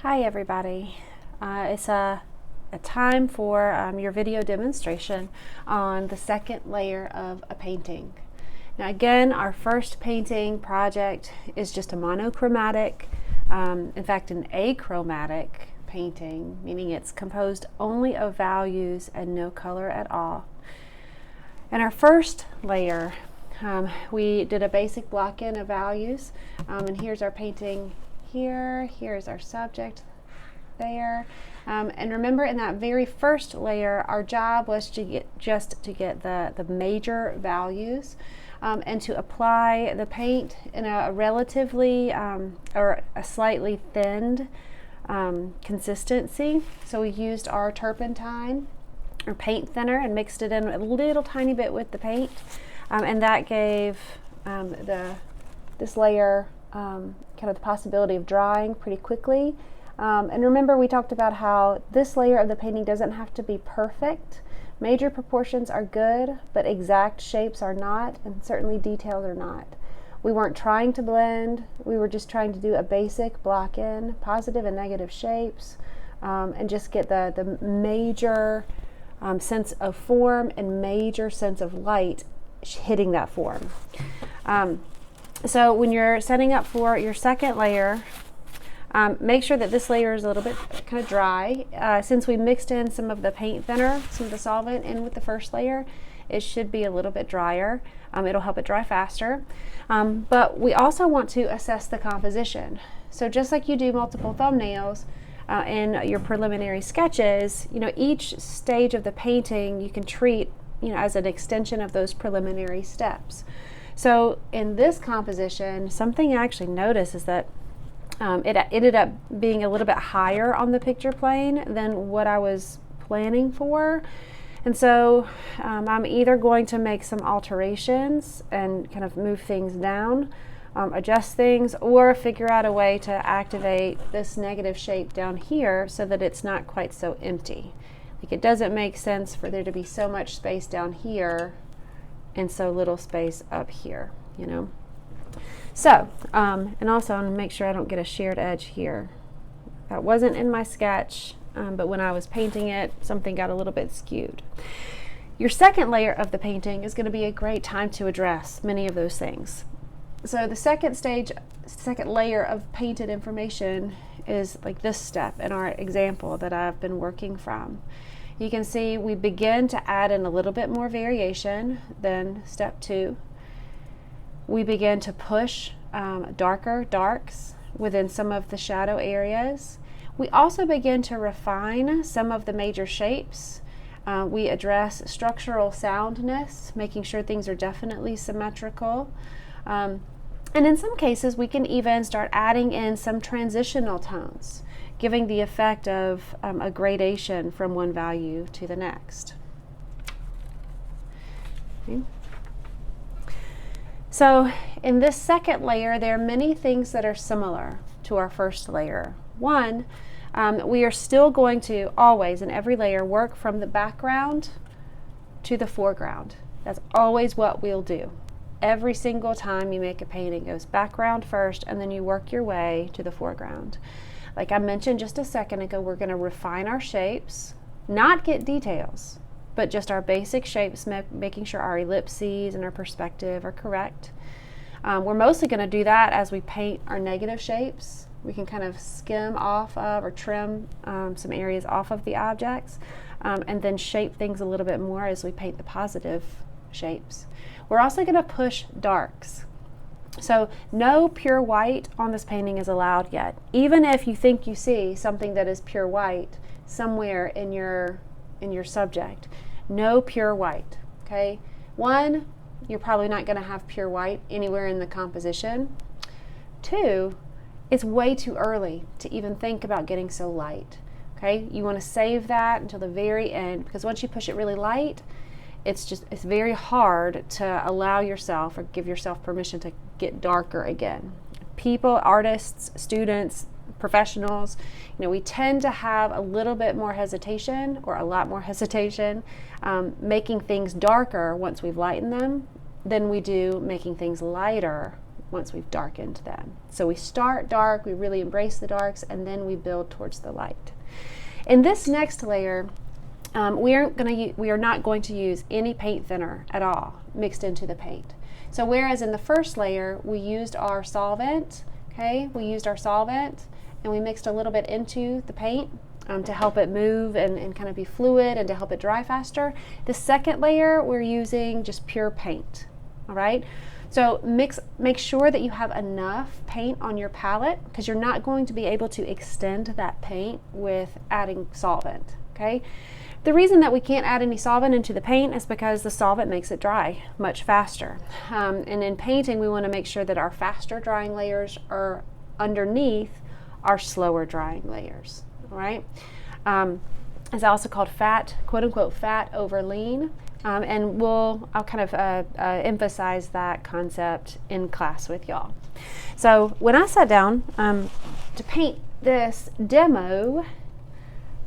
Hi everybody. It's a time for your video demonstration on the second layer of a painting. Now again, our first painting project is just a monochromatic, in fact an achromatic painting, meaning it's composed only of values and no color at all. In our first layer, we did a basic block-in of values, and here's our painting here. Here's our subject there. And remember, in that very first layer, our job was to get the major values and to apply the paint in a relatively or a slightly thinned consistency. So we used our turpentine or paint thinner and mixed it in a little tiny bit with the paint, and that gave this layer kind of the possibility of drying pretty quickly. And remember, we talked about how this layer of the painting doesn't have to be perfect. Major proportions are good, but exact shapes are not, and certainly details are not. We weren't trying to blend, we were just trying to do a basic block-in, positive and negative shapes, and just get the major sense of form and major sense of light hitting that form. So when you're setting up for your second layer, make sure that this layer is a little bit kind of dry. Since we mixed in some of the paint thinner, some of the solvent in with the first layer, it should be a little bit drier. It'll help it dry faster. But we also want to assess the composition. So just like you do multiple thumbnails in your preliminary sketches, each stage of the painting you can treat as an extension of those preliminary steps. So in this composition, something I actually noticed is that it ended up being a little bit higher on the picture plane than what I was planning for. And so I'm either going to make some alterations and kind of move things down, adjust things, or figure out a way to activate this negative shape down here so that it's not quite so empty. Like, it doesn't make sense for there to be so much space down here and so little space up here, So, and also I want to make sure I don't get a sheared edge here. That wasn't in my sketch, but when I was painting it, something got a little bit skewed. Your second layer of the painting is going to be a great time to address many of those things. So the second layer of painted information is like this step in our example that I've been working from. You can see we begin to add in a little bit more variation than step 2. We begin to push darker darks within some of the shadow areas. We also begin to refine some of the major shapes. We address structural soundness, making sure things are definitely symmetrical. And in some cases, we can even start adding in some transitional tones, giving the effect of a gradation from one value to the next. Okay. So in this second layer, there are many things that are similar to our first layer. One, we are still going to always, in every layer, work from the background to the foreground. That's always what we'll do. Every single time you make a painting, it goes background first, and then you work your way to the foreground. Like I mentioned just a second ago, we're going to refine our shapes, not get details, but just our basic shapes, making sure our ellipses and our perspective are correct. We're mostly going to do that as we paint our negative shapes. We can kind of skim off of or trim some areas off of the objects, and then shape things a little bit more as we paint the positive shapes. We're also going to push darks. So no pure white on this painting is allowed yet. Even if you think you see something that is pure white somewhere in your subject, no pure white. Okay? One, you're probably not going to have pure white anywhere in the composition. Two, it's way too early to even think about getting so light. Okay? You want to save that until the very end, because once you push it really light, it's very hard to allow yourself or give yourself permission to get darker again. People, artists, students, professionals, we tend to have a little bit more hesitation, or a lot more hesitation, making things darker once we've lightened them than we do making things lighter once we've darkened them. So we start dark, we really embrace the darks, and then we build towards the light. In this next layer, we are not going to use any paint thinner at all mixed into the paint. So whereas in the first layer we used our solvent, and we mixed a little bit into the paint to help it move and kind of be fluid and to help it dry faster. The second layer we're using just pure paint. All right. So make sure that you have enough paint on your palette, because you're not going to be able to extend that paint with adding solvent. Okay. The reason that we can't add any solvent into the paint is because the solvent makes it dry much faster. And in painting, we want to make sure that our faster drying layers are underneath our slower drying layers. All right. It's also called fat, quote unquote, fat over lean. And I'll kind of emphasize that concept in class with y'all. So when I sat down to paint this demo,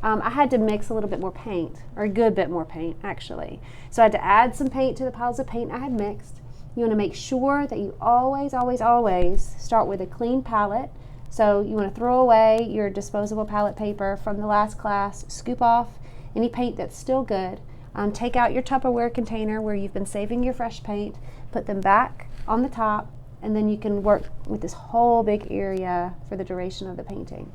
I had to mix a little bit more paint, or a good bit more paint actually. So I had to add some paint to the piles of paint I had mixed. You want to make sure that you always start with a clean palette. So you want to throw away your disposable palette paper from the last class, scoop off any paint that's still good. Take out your Tupperware container where you've been saving your fresh paint, put them back on the top, and then you can work with this whole big area for the duration of the painting.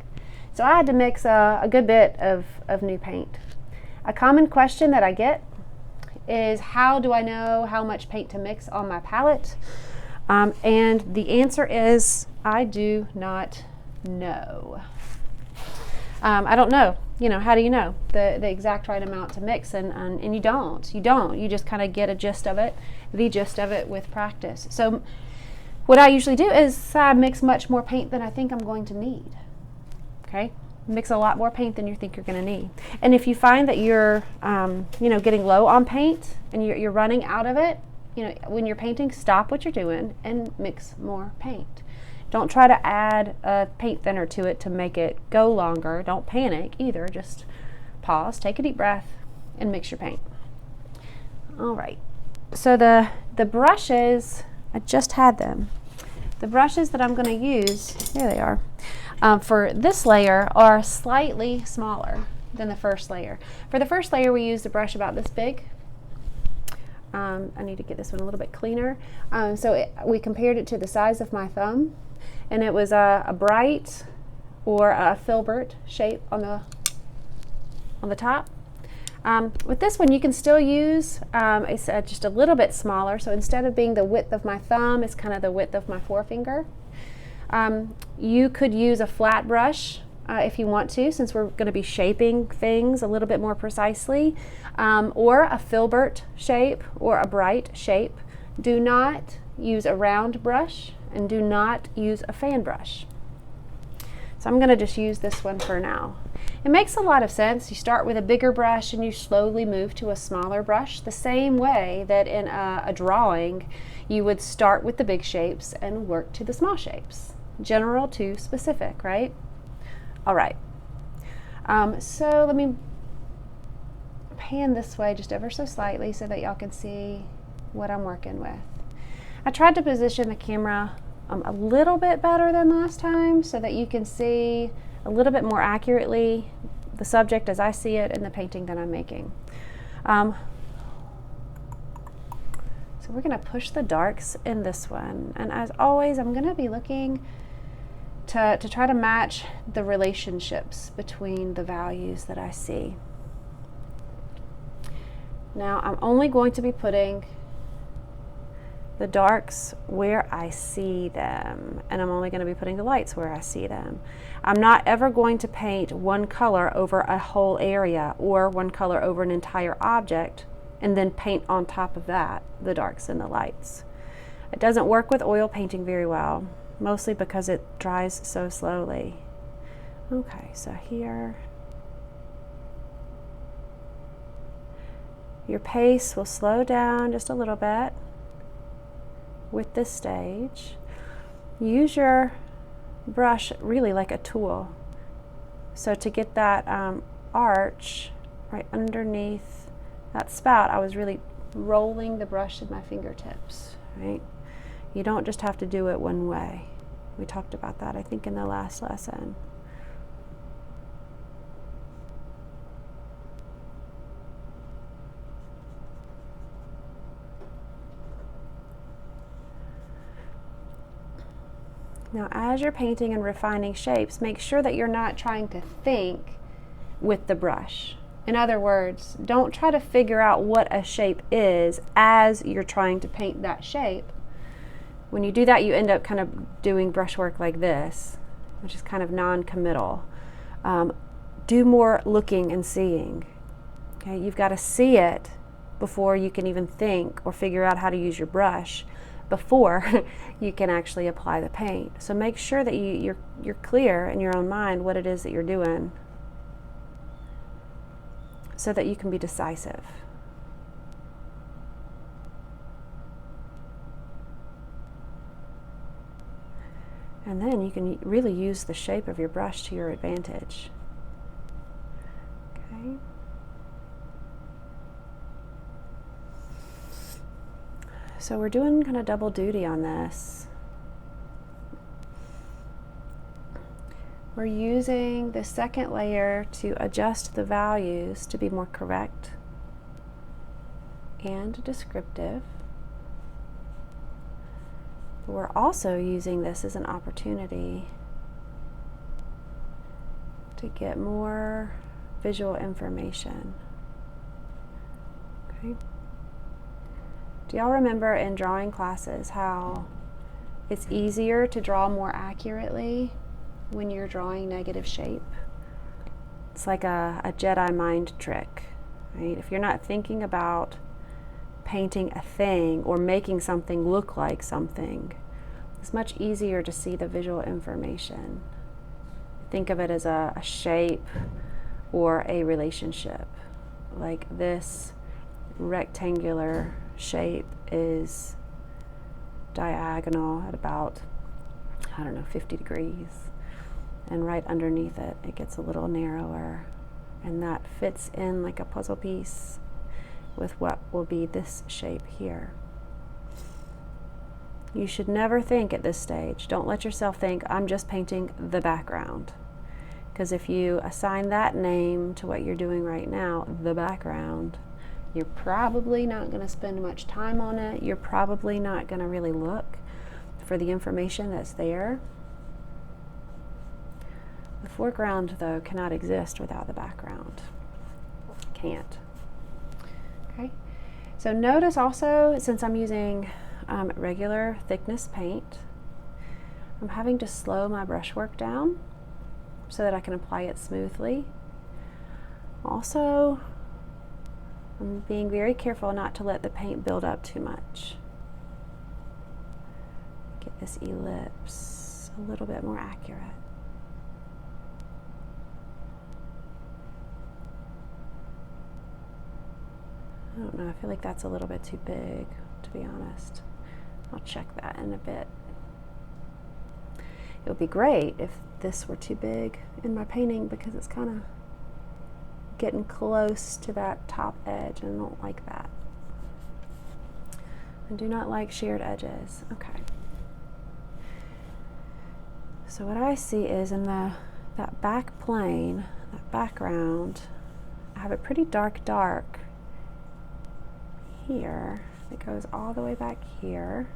So I had to mix a good bit of new paint. A common question that I get is, how do I know how much paint to mix on my palette? And the answer is, I do not know. I don't know. How do you know the exact right amount to mix? And you don't. You just kind of get the gist of it with practice. So what I usually do is I mix much more paint than I think I'm going to need. Okay? Mix a lot more paint than you think you're going to need. And if you find that you're getting low on paint and you're running out of it, when you're painting, stop what you're doing and mix more paint. Don't try to add a paint thinner to it to make it go longer. Don't panic either. Just pause, take a deep breath, and mix your paint. All right. So the brushes, I just had them. The brushes that I'm going to use, there they are, for this layer are slightly smaller than the first layer. For the first layer, we used a brush about this big. I need to get this one a little bit cleaner. We compared it to the size of my thumb. And it was a bright or a filbert shape on the top. With this one, you can still use it's just a little bit smaller. So instead of being the width of my thumb, it's kind of the width of my forefinger. You could use a flat brush if you want to, since we're going to be shaping things a little bit more precisely, or a filbert shape or a bright shape. Do not use a round brush, and do not use a fan brush. So I'm going to just use this one for now. It makes a lot of sense. You start with a bigger brush and you slowly move to a smaller brush, the same way that in a drawing you would start with the big shapes and work to the small shapes. General to specific, right? All right. So let me pan this way just ever so slightly so that y'all can see what I'm working with. I tried to position the camera a little bit better than last time so that you can see a little bit more accurately the subject as I see it in the painting that I'm making. So we're going to push the darks in this one, and as always I'm going to be looking to try to match the relationships between the values that I see. Now I'm only going to be putting the darks where I see them, and I'm only going to be putting the lights where I see them. I'm not ever going to paint one color over a whole area or one color over an entire object and then paint on top of that the darks and the lights. It doesn't work with oil painting very well, mostly because it dries so slowly. Okay, so here your pace will slow down just a little bit with this stage. Use your brush really like a tool. So to get that arch right underneath that spout, I was really rolling the brush in my fingertips, right? You don't just have to do it one way. We talked about that, I think, in the last lesson. Now, as you're painting and refining shapes, make sure that you're not trying to think with the brush. In other words, don't try to figure out what a shape is as you're trying to paint that shape. When you do that, you end up kind of doing brushwork like this, which is kind of non-committal. Do more looking and seeing. Okay, you've got to see it before you can even think or figure out how to use your brush before you can actually apply the paint. So make sure that you're clear in your own mind what it is that you're doing so that you can be decisive. And then you can really use the shape of your brush to your advantage. Okay. So we're doing kind of double duty on this. We're using the second layer to adjust the values to be more correct and descriptive. But we're also using this as an opportunity to get more visual information. Okay. Do y'all remember in drawing classes how it's easier to draw more accurately when you're drawing negative shape? It's like a Jedi mind trick, right? If you're not thinking about painting a thing or making something look like something, it's much easier to see the visual information. Think of it as a shape or a relationship. Like this rectangular shape is diagonal at about, 50 degrees. And right underneath it, it gets a little narrower. And that fits in like a puzzle piece with what will be this shape here. You should never think at this stage, don't let yourself think, I'm just painting the background. Because if you assign that name to what you're doing right now, the background, you're probably not going to spend much time on it. You're probably not going to really look for the information that's there. The foreground, though, cannot exist without the background. Can't. Okay. So notice also, since I'm using regular thickness paint, I'm having to slow my brushwork down so that I can apply it smoothly. Also, I'm being very careful not to let the paint build up too much. Get this ellipse a little bit more accurate. I don't know, I feel like that's a little bit too big, to be honest. I'll check that in a bit. It would be great if this were too big in my painting because it's kind of getting close to that top edge, and I don't like that. I do not like sheared edges. Okay. So what I see is in that back plane, that background, I have a pretty dark here. It goes all the way back here.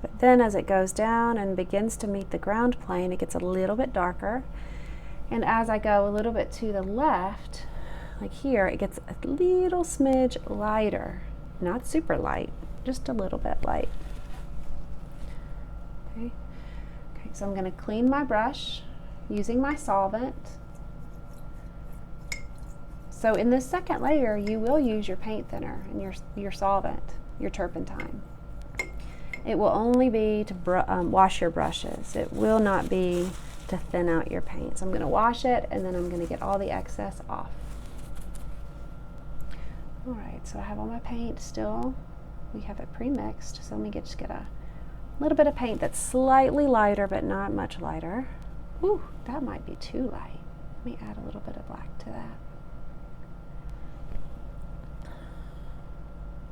But then as it goes down and begins to meet the ground plane, it gets a little bit darker. And as I go a little bit to the left, like here, it gets a little smidge lighter. Not super light, just a little bit light. Okay. Okay, so I'm going to clean my brush using my solvent. So in this second layer, you will use your paint thinner and your solvent, your turpentine. It will only be to wash your brushes. It will not be to thin out your paint. So I'm going to wash it, and then I'm going to get all the excess off. All right, so I have all my paint still. We have it pre-mixed, so let me just get a little bit of paint that's slightly lighter, but not much lighter. Ooh, that might be too light. Let me add a little bit of black to that.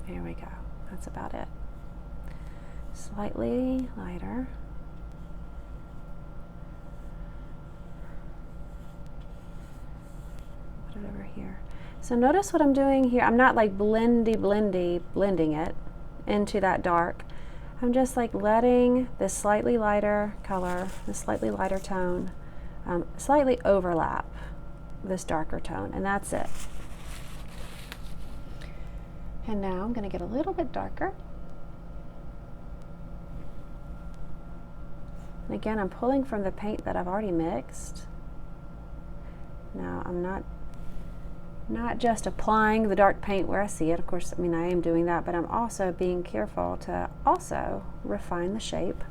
There we go. That's about it. Slightly lighter. Put it over here. So notice what I'm doing here. I'm not like blending it into that dark. I'm just like letting this slightly lighter color, this slightly lighter tone, slightly overlap this darker tone, and that's it. And now I'm going to get a little bit darker. And again, I'm pulling from the paint that I've already mixed. Now I'm not just applying the dark paint where I see it. Of course, I mean, I am doing that, but I'm also being careful to also refine the shape.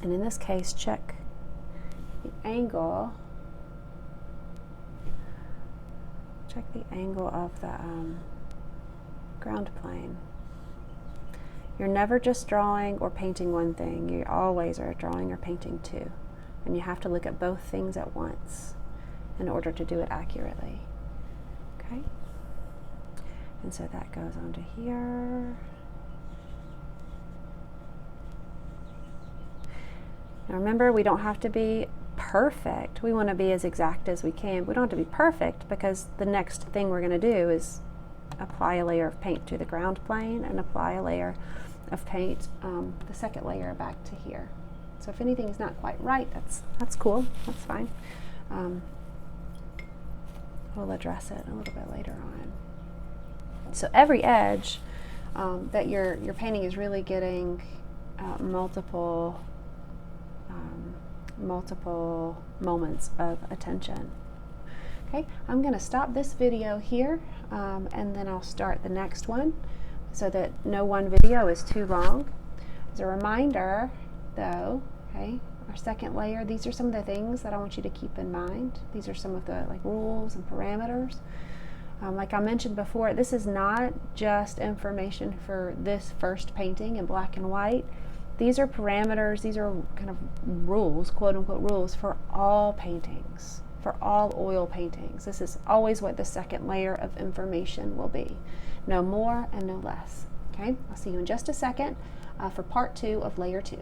And in this case, check the angle. Check the angle of the ground plane. You're never just drawing or painting one thing. You always are drawing or painting two. And you have to look at both things at once in order to do it accurately. Okay? And so that goes onto here. Now remember, we don't have to be perfect. We want to be as exact as we can. We don't have to be perfect because the next thing we're going to do is apply a layer of paint to the ground plane and apply a layer of paint, the second layer back to here. So if anything is not quite right, that's cool. That's fine. We'll address it a little bit later on. So every edge that you're painting is really getting multiple moments of attention. Okay, I'm going to stop this video here and then I'll start the next one so that no one video is too long. As a reminder though, okay, our second layer, these are some of the things that I want you to keep in mind. These are some of the rules and parameters. Like I mentioned before, this is not just information for this first painting in black and white. These are parameters, these are kind of rules, quote unquote rules, for all paintings, for all oil paintings. This is always what the second layer of information will be. No more and no less. Okay, I'll see you in just a second for part 2 of layer 2.